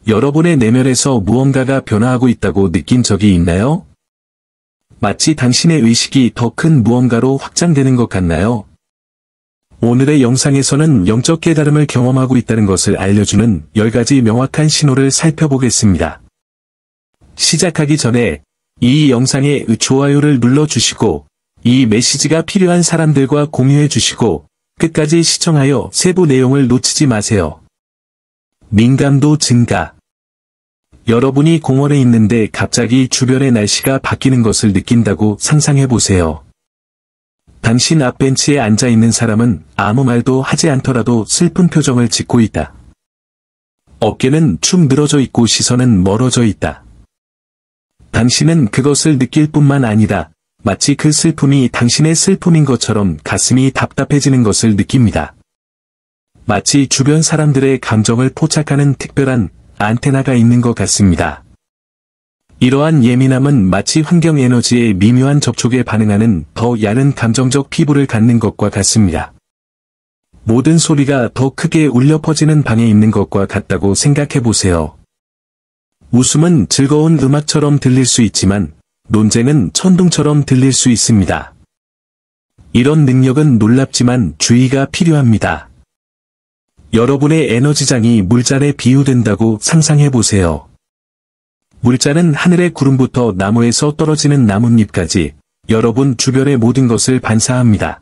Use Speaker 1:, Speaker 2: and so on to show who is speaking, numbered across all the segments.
Speaker 1: 여러분의 내면에서 무언가가 변화하고 있다고 느낀 적이 있나요? 마치 당신의 의식이 더 큰 무언가로 확장되는 것 같나요? 오늘의 영상에서는 영적 깨달음을 경험하고 있다는 것을 알려주는 10가지 명확한 신호를 살펴보겠습니다. 시작하기 전에 이 영상에 좋아요를 눌러주시고 이 메시지가 필요한 사람들과 공유해주시고 끝까지 시청하여 세부 내용을 놓치지 마세요. 민감도 증가. 여러분이 공원에 있는데 갑자기 주변의 날씨가 바뀌는 것을 느낀다고 상상해보세요. 당신 앞 벤치에 앉아있는 사람은 아무 말도 하지 않더라도 슬픈 표정을 짓고 있다. 어깨는 축 늘어져 있고 시선은 멀어져 있다. 당신은 그것을 느낄 뿐만 아니라 마치 그 슬픔이 당신의 슬픔인 것처럼 가슴이 답답해지는 것을 느낍니다. 마치 주변 사람들의 감정을 포착하는 특별한 안테나가 있는 것 같습니다. 이러한 예민함은 마치 환경 에너지의 미묘한 접촉에 반응하는 더 얇은 감정적 피부를 갖는 것과 같습니다. 모든 소리가 더 크게 울려 퍼지는 방에 있는 것과 같다고 생각해보세요. 웃음은 즐거운 음악처럼 들릴 수 있지만 논쟁은 천둥처럼 들릴 수 있습니다. 이런 능력은 놀랍지만 주의가 필요합니다. 여러분의 에너지장이 물잔에 비유된다고 상상해보세요. 물잔은 하늘의 구름부터 나무에서 떨어지는 나뭇잎까지 여러분 주변의 모든 것을 반사합니다.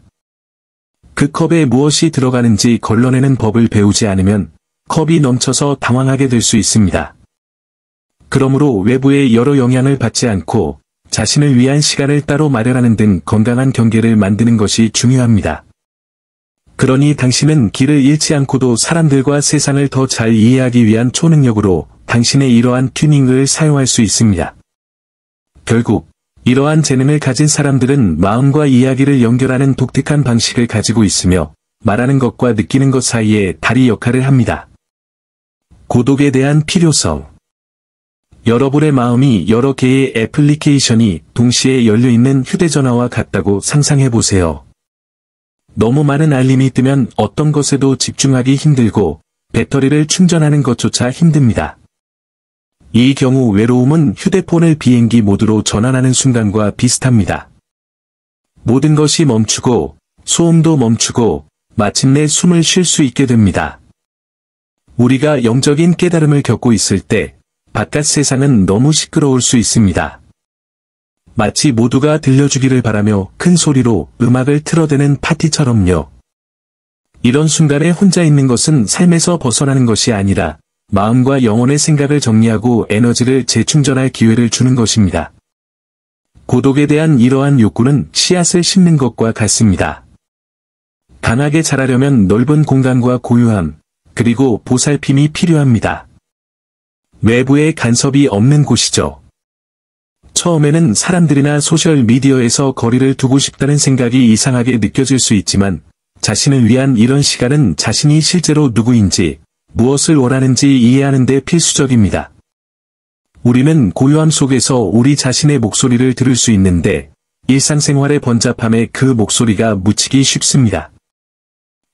Speaker 1: 그 컵에 무엇이 들어가는지 걸러내는 법을 배우지 않으면 컵이 넘쳐서 당황하게 될 수 있습니다. 그러므로 외부의 여러 영향을 받지 않고 자신을 위한 시간을 따로 마련하는 등 건강한 경계를 만드는 것이 중요합니다. 그러니 당신은 길을 잃지 않고도 사람들과 세상을 더 잘 이해하기 위한 초능력으로 당신의 이러한 튜닝을 사용할 수 있습니다. 결국 이러한 재능을 가진 사람들은 마음과 이야기를 연결하는 독특한 방식을 가지고 있으며 말하는 것과 느끼는 것 사이에 다리 역할을 합니다. 고독에 대한 필요성. 여러분의 마음이 여러 개의 애플리케이션이 동시에 열려있는 휴대전화와 같다고 상상해보세요. 너무 많은 알림이 뜨면 어떤 것에도 집중하기 힘들고 배터리를 충전하는 것조차 힘듭니다. 이 경우 외로움은 휴대폰을 비행기 모드로 전환하는 순간과 비슷합니다. 모든 것이 멈추고 소음도 멈추고 마침내 숨을 쉴 수 있게 됩니다. 우리가 영적인 깨달음을 겪고 있을 때 바깥 세상은 너무 시끄러울 수 있습니다. 마치 모두가 들려주기를 바라며 큰 소리로 음악을 틀어대는 파티처럼요. 이런 순간에 혼자 있는 것은 삶에서 벗어나는 것이 아니라 마음과 영혼의 생각을 정리하고 에너지를 재충전할 기회를 주는 것입니다. 고독에 대한 이러한 욕구는 씨앗을 심는 것과 같습니다. 강하게 자라려면 넓은 공간과 고요함, 그리고 보살핌이 필요합니다. 외부의 간섭이 없는 곳이죠. 처음에는 사람들이나 소셜미디어에서 거리를 두고 싶다는 생각이 이상하게 느껴질 수 있지만 자신을 위한 이런 시간은 자신이 실제로 누구인지 무엇을 원하는지 이해하는 데 필수적입니다. 우리는 고요함 속에서 우리 자신의 목소리를 들을 수 있는데 일상생활의 번잡함에 그 목소리가 묻히기 쉽습니다.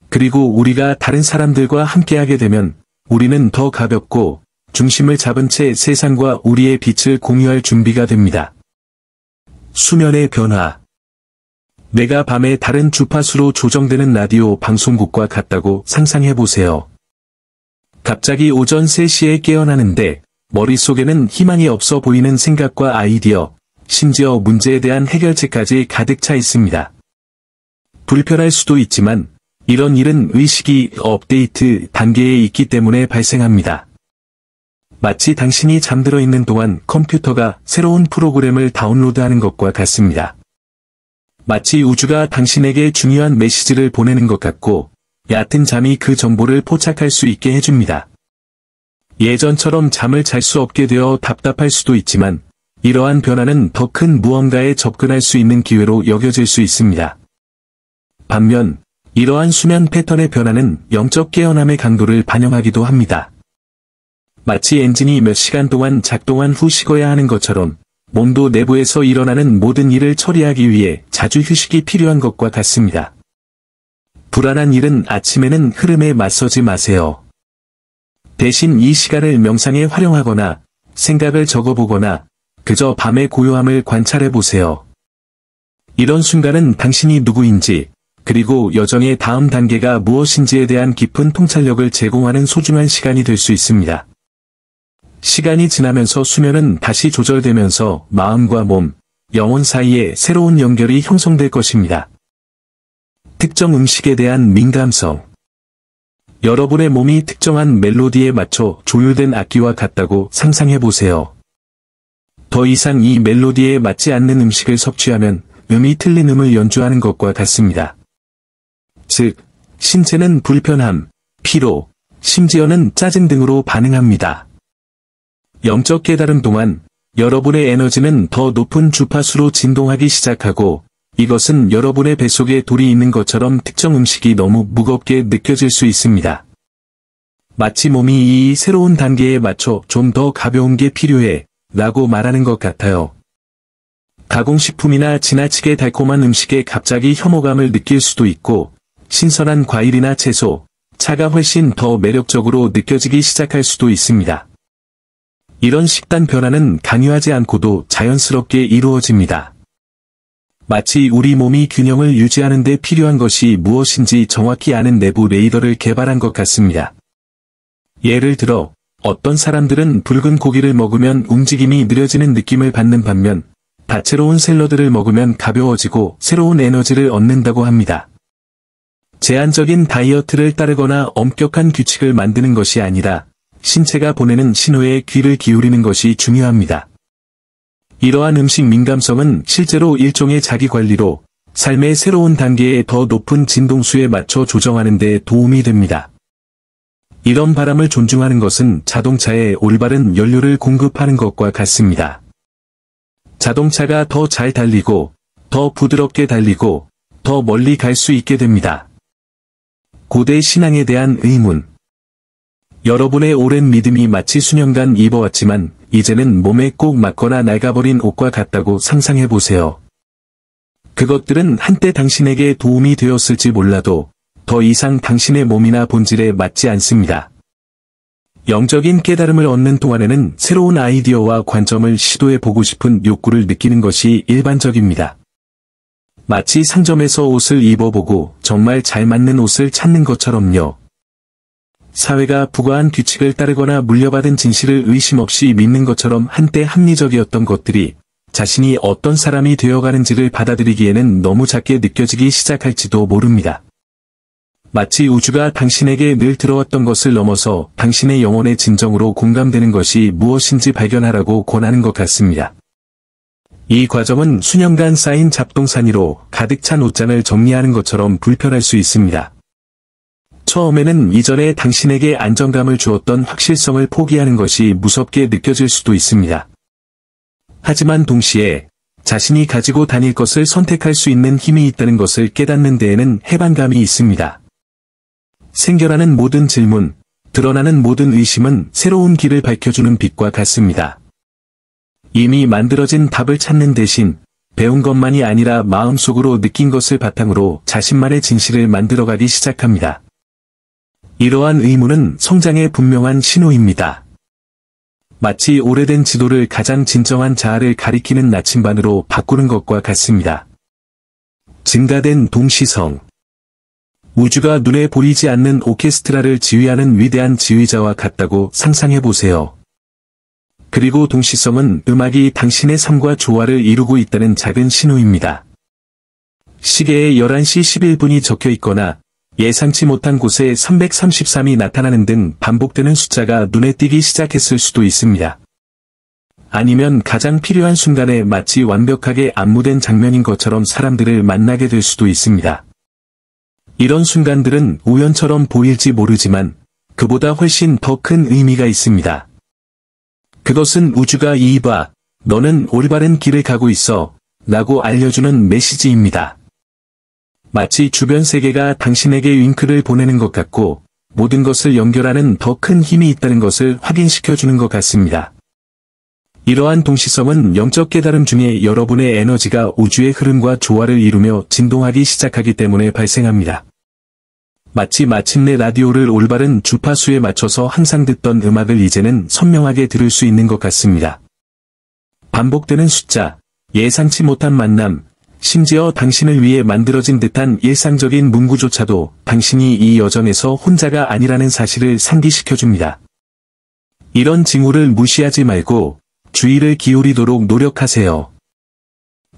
Speaker 1: 그리고 우리가 다른 사람들과 함께하게 되면 우리는 더 가볍고 중심을 잡은 채 세상과 우리의 빛을 공유할 준비가 됩니다. 수면의 변화. 내가 밤에 다른 주파수로 조정되는 라디오 방송국과 같다고 상상해보세요. 갑자기 오전 3시에 깨어나는데 머릿속에는 희망이 없어 보이는 생각과 아이디어, 심지어 문제에 대한 해결책까지 가득 차 있습니다. 불편할 수도 있지만 이런 일은 의식이 업데이트 단계에 있기 때문에 발생합니다. 마치 당신이 잠들어 있는 동안 컴퓨터가 새로운 프로그램을 다운로드하는 것과 같습니다. 마치 우주가 당신에게 중요한 메시지를 보내는 것 같고 얕은 잠이 그 정보를 포착할 수 있게 해줍니다. 예전처럼 잠을 잘 수 없게 되어 답답할 수도 있지만 이러한 변화는 더 큰 무언가에 접근할 수 있는 기회로 여겨질 수 있습니다. 반면 이러한 수면 패턴의 변화는 영적 깨어남의 강도를 반영하기도 합니다. 마치 엔진이 몇 시간 동안 작동한 후 식어야 하는 것처럼 몸도 내부에서 일어나는 모든 일을 처리하기 위해 자주 휴식이 필요한 것과 같습니다. 불안한 일은 아침에는 흐름에 맞서지 마세요. 대신 이 시간을 명상에 활용하거나 생각을 적어보거나 그저 밤의 고요함을 관찰해보세요. 이런 순간은 당신이 누구인지, 그리고 여정의 다음 단계가 무엇인지에 대한 깊은 통찰력을 제공하는 소중한 시간이 될 수 있습니다. 시간이 지나면서 수면은 다시 조절되면서 마음과 몸, 영혼 사이에 새로운 연결이 형성될 것입니다. 특정 음식에 대한 민감성. 여러분의 몸이 특정한 멜로디에 맞춰 조율된 악기와 같다고 상상해보세요. 더 이상 이 멜로디에 맞지 않는 음식을 섭취하면 음이 틀린 음을 연주하는 것과 같습니다. 즉, 신체는 불편함, 피로, 심지어는 짜증 등으로 반응합니다. 영적 깨달음 동안 여러분의 에너지는 더 높은 주파수로 진동하기 시작하고 이것은 여러분의 뱃속에 돌이 있는 것처럼 특정 음식이 너무 무겁게 느껴질 수 있습니다. 마치 몸이 이 새로운 단계에 맞춰 좀 더 가벼운 게 필요해 라고 말하는 것 같아요. 가공식품이나 지나치게 달콤한 음식에 갑자기 혐오감을 느낄 수도 있고 신선한 과일이나 채소, 차가 훨씬 더 매력적으로 느껴지기 시작할 수도 있습니다. 이런 식단 변화는 강요하지 않고도 자연스럽게 이루어집니다. 마치 우리 몸이 균형을 유지하는 데 필요한 것이 무엇인지 정확히 아는 내부 레이더를 개발한 것 같습니다. 예를 들어, 어떤 사람들은 붉은 고기를 먹으면 움직임이 느려지는 느낌을 받는 반면, 다채로운 샐러드를 먹으면 가벼워지고 새로운 에너지를 얻는다고 합니다. 제한적인 다이어트를 따르거나 엄격한 규칙을 만드는 것이 아니라, 신체가 보내는 신호에 귀를 기울이는 것이 중요합니다. 이러한 음식 민감성은 실제로 일종의 자기관리로 삶의 새로운 단계에 더 높은 진동수에 맞춰 조정하는 데 도움이 됩니다. 이런 바람을 존중하는 것은 자동차에 올바른 연료를 공급하는 것과 같습니다. 자동차가 더 잘 달리고, 더 부드럽게 달리고, 더 멀리 갈 수 있게 됩니다. 고대 신앙에 대한 의문. 여러분의 오랜 믿음이 마치 수년간 입어왔지만 이제는 몸에 꼭 맞거나 낡아버린 옷과 같다고 상상해보세요. 그것들은 한때 당신에게 도움이 되었을지 몰라도 더 이상 당신의 몸이나 본질에 맞지 않습니다. 영적인 깨달음을 얻는 동안에는 새로운 아이디어와 관점을 시도해보고 싶은 욕구를 느끼는 것이 일반적입니다. 마치 상점에서 옷을 입어보고 정말 잘 맞는 옷을 찾는 것처럼요. 사회가 부과한 규칙을 따르거나 물려받은 진실을 의심 없이 믿는 것처럼 한때 합리적이었던 것들이 자신이 어떤 사람이 되어가는지를 받아들이기에는 너무 작게 느껴지기 시작할지도 모릅니다. 마치 우주가 당신에게 늘 들어왔던 것을 넘어서 당신의 영혼의 진정으로 공감되는 것이 무엇인지 발견하라고 권하는 것 같습니다. 이 과정은 수년간 쌓인 잡동사니로 가득 찬 옷장을 정리하는 것처럼 불편할 수 있습니다. 처음에는 이전에 당신에게 안정감을 주었던 확실성을 포기하는 것이 무섭게 느껴질 수도 있습니다. 하지만 동시에 자신이 가지고 다닐 것을 선택할 수 있는 힘이 있다는 것을 깨닫는 데에는 해방감이 있습니다. 생겨나는 모든 질문, 드러나는 모든 의심은 새로운 길을 밝혀주는 빛과 같습니다. 이미 만들어진 답을 찾는 대신 배운 것만이 아니라 마음속으로 느낀 것을 바탕으로 자신만의 진실을 만들어가기 시작합니다. 이러한 의문은 성장의 분명한 신호입니다. 마치 오래된 지도를 가장 진정한 자아를 가리키는 나침반으로 바꾸는 것과 같습니다. 증가된 동시성. 우주가 눈에 보이지 않는 오케스트라를 지휘하는 위대한 지휘자와 같다고 상상해보세요. 그리고 동시성은 음악이 당신의 삶과 조화를 이루고 있다는 작은 신호입니다. 시계에 11시 11분이 적혀 있거나 예상치 못한 곳에 333이 나타나는 등 반복되는 숫자가 눈에 띄기 시작했을 수도 있습니다. 아니면 가장 필요한 순간에 마치 완벽하게 안무된 장면인 것처럼 사람들을 만나게 될 수도 있습니다. 이런 순간들은 우연처럼 보일지 모르지만 그보다 훨씬 더 큰 의미가 있습니다. 그것은 우주가 이봐, 너는 올바른 길을 가고 있어 라고 알려주는 메시지입니다. 마치 주변 세계가 당신에게 윙크를 보내는 것 같고 모든 것을 연결하는 더 큰 힘이 있다는 것을 확인시켜주는 것 같습니다. 이러한 동시성은 영적 깨달음 중에 여러분의 에너지가 우주의 흐름과 조화를 이루며 진동하기 시작하기 때문에 발생합니다. 마치 마침내 라디오를 올바른 주파수에 맞춰서 항상 듣던 음악을 이제는 선명하게 들을 수 있는 것 같습니다. 반복되는 숫자, 예상치 못한 만남, 심지어 당신을 위해 만들어진 듯한 일상적인 문구조차도 당신이 이 여정에서 혼자가 아니라는 사실을 상기시켜줍니다. 이런 징후를 무시하지 말고 주의를 기울이도록 노력하세요.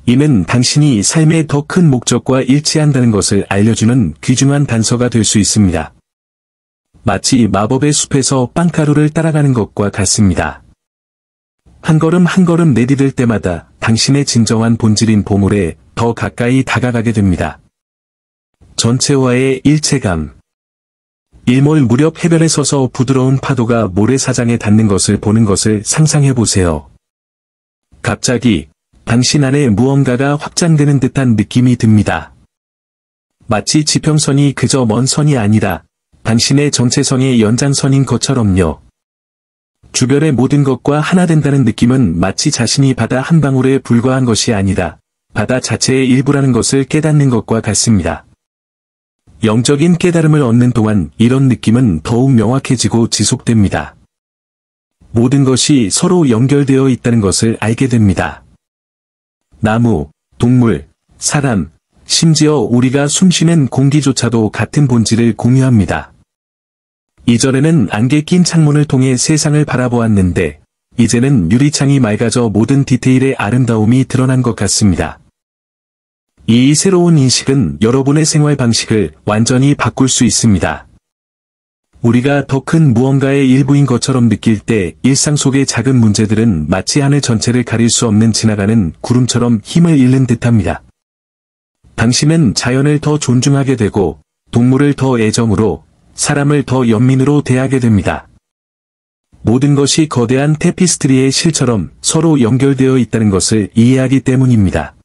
Speaker 1: 이는 당신이 삶의 더 큰 목적과 일치한다는 것을 알려주는 귀중한 단서가 될 수 있습니다. 마치 마법의 숲에서 빵가루를 따라가는 것과 같습니다. 한 걸음 한 걸음 내디딜 때마다 당신의 진정한 본질인 보물에 더 가까이 다가가게 됩니다. 전체와의 일체감. 일몰 무렵 해변에 서서 부드러운 파도가 모래사장에 닿는 것을 보는 것을 상상해보세요. 갑자기 당신 안에 무언가가 확장되는 듯한 느낌이 듭니다. 마치 지평선이 그저 먼 선이 아니라 당신의 정체성의 연장선인 것처럼요. 주변의 모든 것과 하나 된다는 느낌은 마치 자신이 바다 한 방울에 불과한 것이 아니라 바다 자체의 일부라는 것을 깨닫는 것과 같습니다. 영적인 깨달음을 얻는 동안 이런 느낌은 더욱 명확해지고 지속됩니다. 모든 것이 서로 연결되어 있다는 것을 알게 됩니다. 나무, 동물, 사람, 심지어 우리가 숨쉬는 공기조차도 같은 본질을 공유합니다. 이전에는 안개 낀 창문을 통해 세상을 바라보았는데, 이제는 유리창이 맑아져 모든 디테일의 아름다움이 드러난 것 같습니다. 이 새로운 인식은 여러분의 생활 방식을 완전히 바꿀 수 있습니다. 우리가 더 큰 무언가의 일부인 것처럼 느낄 때 일상 속의 작은 문제들은 마치 하늘 전체를 가릴 수 없는 지나가는 구름처럼 힘을 잃는 듯합니다. 당신은 자연을 더 존중하게 되고 동물을 더 애정으로, 사람을 더 연민으로 대하게 됩니다. 모든 것이 거대한 테피스트리의 실처럼 서로 연결되어 있다는 것을 이해하기 때문입니다.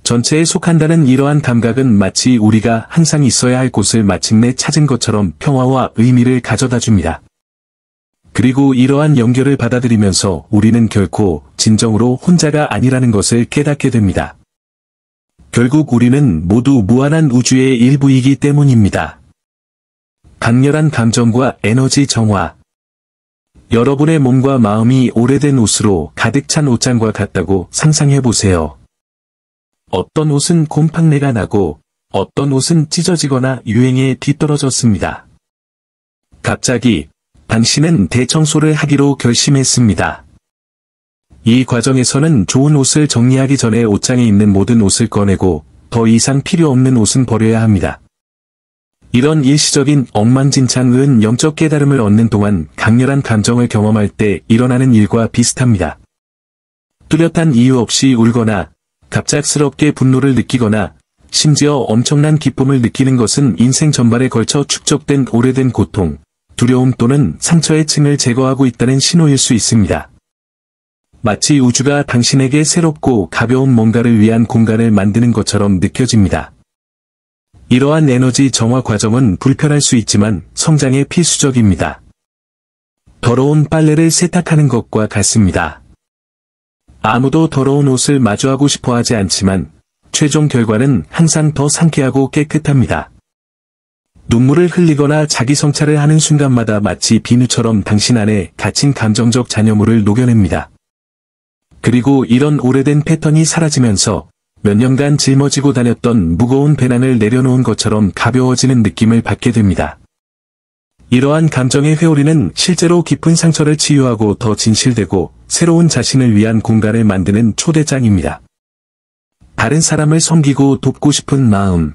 Speaker 1: 전체에 속한다는 이러한 감각은 마치 우리가 항상 있어야 할 곳을 마침내 찾은 것처럼 평화와 의미를 가져다 줍니다. 그리고 이러한 연결을 받아들이면서 우리는 결코 진정으로 혼자가 아니라는 것을 깨닫게 됩니다. 결국 우리는 모두 무한한 우주의 일부이기 때문입니다. 강렬한 감정과 에너지 정화. 여러분의 몸과 마음이 오래된 옷으로 가득 찬 옷장과 같다고 상상해보세요. 어떤 옷은 곰팡내가 나고 어떤 옷은 찢어지거나 유행에 뒤떨어졌습니다. 갑자기 당신은 대청소를 하기로 결심했습니다. 이 과정에서는 좋은 옷을 정리하기 전에 옷장에 있는 모든 옷을 꺼내고 더 이상 필요 없는 옷은 버려야 합니다. 이런 일시적인 엉망진창은 영적 깨달음을 얻는 동안 강렬한 감정을 경험할 때 일어나는 일과 비슷합니다. 뚜렷한 이유 없이 울거나 갑작스럽게 분노를 느끼거나 심지어 엄청난 기쁨을 느끼는 것은 인생 전반에 걸쳐 축적된 오래된 고통, 두려움 또는 상처의 층을 제거하고 있다는 신호일 수 있습니다. 마치 우주가 당신에게 새롭고 가벼운 뭔가를 위한 공간을 만드는 것처럼 느껴집니다. 이러한 에너지 정화 과정은 불편할 수 있지만 성장에 필수적입니다. 더러운 빨래를 세탁하는 것과 같습니다. 아무도 더러운 옷을 마주하고 싶어 하지 않지만 최종 결과는 항상 더 상쾌하고 깨끗합니다. 눈물을 흘리거나 자기 성찰을 하는 순간마다 마치 비누처럼 당신 안에 갇힌 감정적 잔여물을 녹여냅니다. 그리고 이런 오래된 패턴이 사라지면서 몇 년간 짊어지고 다녔던 무거운 배낭을 내려놓은 것처럼 가벼워지는 느낌을 받게 됩니다. 이러한 감정의 회오리는 실제로 깊은 상처를 치유하고 더 진실되고 새로운 자신을 위한 공간을 만드는 초대장입니다. 다른 사람을 섬기고 돕고 싶은 마음.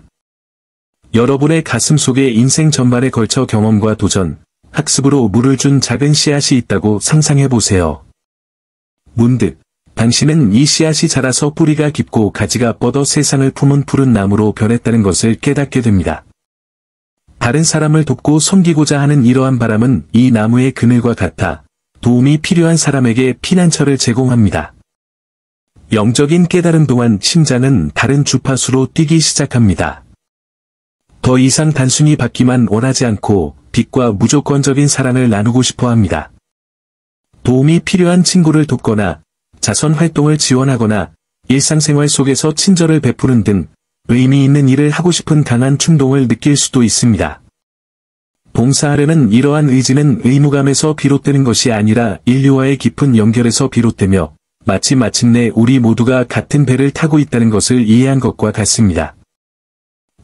Speaker 1: 여러분의 가슴 속에 인생 전반에 걸쳐 경험과 도전, 학습으로 물을 준 작은 씨앗이 있다고 상상해보세요. 문득 당신은 이 씨앗이 자라서 뿌리가 깊고 가지가 뻗어 세상을 품은 푸른 나무로 변했다는 것을 깨닫게 됩니다. 다른 사람을 돕고 섬기고자 하는 이러한 바람은 이 나무의 그늘과 같아 도움이 필요한 사람에게 피난처를 제공합니다. 영적인 깨달음 동안 심장은 다른 주파수로 뛰기 시작합니다. 더 이상 단순히 받기만 원하지 않고 빛과 무조건적인 사랑을 나누고 싶어 합니다. 도움이 필요한 친구를 돕거나 자선 활동을 지원하거나 일상생활 속에서 친절을 베푸는 등 의미 있는 일을 하고 싶은 강한 충동을 느낄 수도 있습니다. 봉사하려는 이러한 의지는 의무감에서 비롯되는 것이 아니라 인류와의 깊은 연결에서 비롯되며 마치 마침내 우리 모두가 같은 배를 타고 있다는 것을 이해한 것과 같습니다.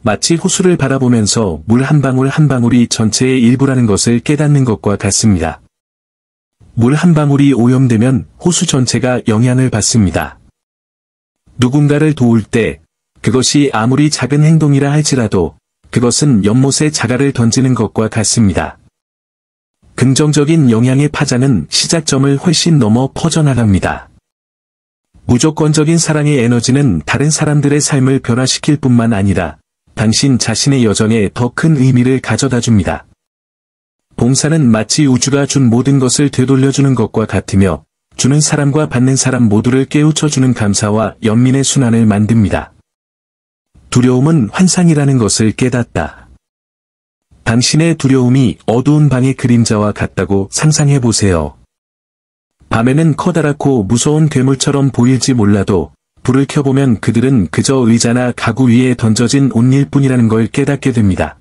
Speaker 1: 마치 호수를 바라보면서 물 한 방울 한 방울이 전체의 일부라는 것을 깨닫는 것과 같습니다. 물 한 방울이 오염되면 호수 전체가 영향을 받습니다. 누군가를 도울 때 그것이 아무리 작은 행동이라 할지라도 그것은 연못에 자갈을 던지는 것과 같습니다. 긍정적인 영향의 파장은 시작점을 훨씬 넘어 퍼져나갑니다. 무조건적인 사랑의 에너지는 다른 사람들의 삶을 변화시킬 뿐만 아니라 당신 자신의 여정에 더 큰 의미를 가져다 줍니다. 봉사는 마치 우주가 준 모든 것을 되돌려주는 것과 같으며 주는 사람과 받는 사람 모두를 깨우쳐주는 감사와 연민의 순환을 만듭니다. 두려움은 환상이라는 것을 깨닫다. 당신의 두려움이 어두운 방의 그림자와 같다고 상상해 보세요. 밤에는 커다랗고 무서운 괴물처럼 보일지 몰라도 불을 켜보면 그들은 그저 의자나 가구 위에 던져진 옷일 뿐이라는 걸 깨닫게 됩니다.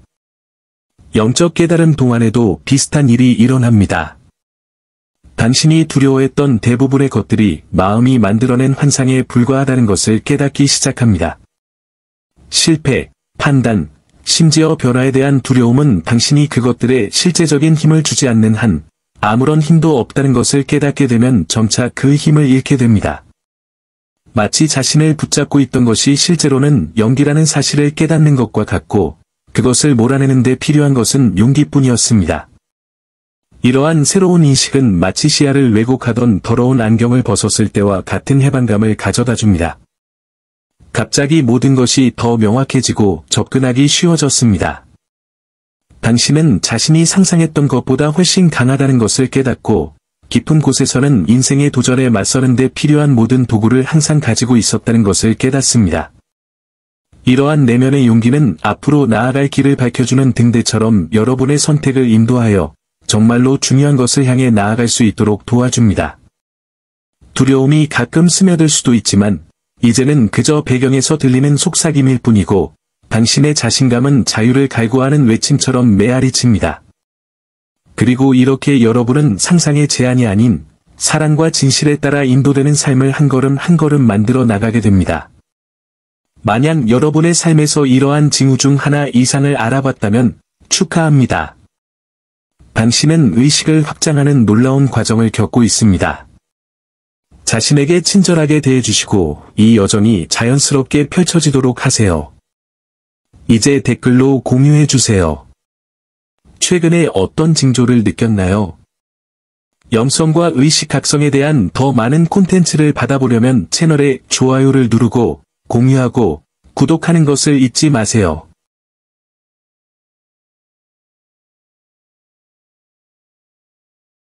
Speaker 1: 영적 깨달음 동안에도 비슷한 일이 일어납니다. 당신이 두려워했던 대부분의 것들이 마음이 만들어낸 환상에 불과하다는 것을 깨닫기 시작합니다. 실패, 판단, 심지어 변화에 대한 두려움은 당신이 그것들에 실제적인 힘을 주지 않는 한 아무런 힘도 없다는 것을 깨닫게 되면 점차 그 힘을 잃게 됩니다. 마치 자신을 붙잡고 있던 것이 실제로는 연기라는 사실을 깨닫는 것과 같고 그것을 몰아내는 데 필요한 것은 용기뿐이었습니다. 이러한 새로운 인식은 마치 시야를 왜곡하던 더러운 안경을 벗었을 때와 같은 해방감을 가져다 줍니다. 갑자기 모든 것이 더 명확해지고 접근하기 쉬워졌습니다. 당신은 자신이 상상했던 것보다 훨씬 강하다는 것을 깨닫고 깊은 곳에서는 인생의 도전에 맞서는 데 필요한 모든 도구를 항상 가지고 있었다는 것을 깨닫습니다. 이러한 내면의 용기는 앞으로 나아갈 길을 밝혀주는 등대처럼 여러분의 선택을 인도하여 정말로 중요한 것을 향해 나아갈 수 있도록 도와줍니다. 두려움이 가끔 스며들 수도 있지만 이제는 그저 배경에서 들리는 속삭임일 뿐이고 당신의 자신감은 자유를 갈구하는 외침처럼 메아리칩니다. 그리고 이렇게 여러분은 상상의 제한이 아닌 사랑과 진실에 따라 인도되는 삶을 한 걸음 한 걸음 만들어 나가게 됩니다. 만약 여러분의 삶에서 이러한 징후 중 하나 이상을 알아봤다면 축하합니다. 당신은 의식을 확장하는 놀라운 과정을 겪고 있습니다. 자신에게 친절하게 대해주시고 이 여정이 자연스럽게 펼쳐지도록 하세요. 이제 댓글로 공유해주세요. 최근에 어떤 징조를 느꼈나요? 영성과 의식 각성에 대한 더 많은 콘텐츠를 받아보려면 채널에 좋아요를 누르고 공유하고 구독하는 것을 잊지 마세요.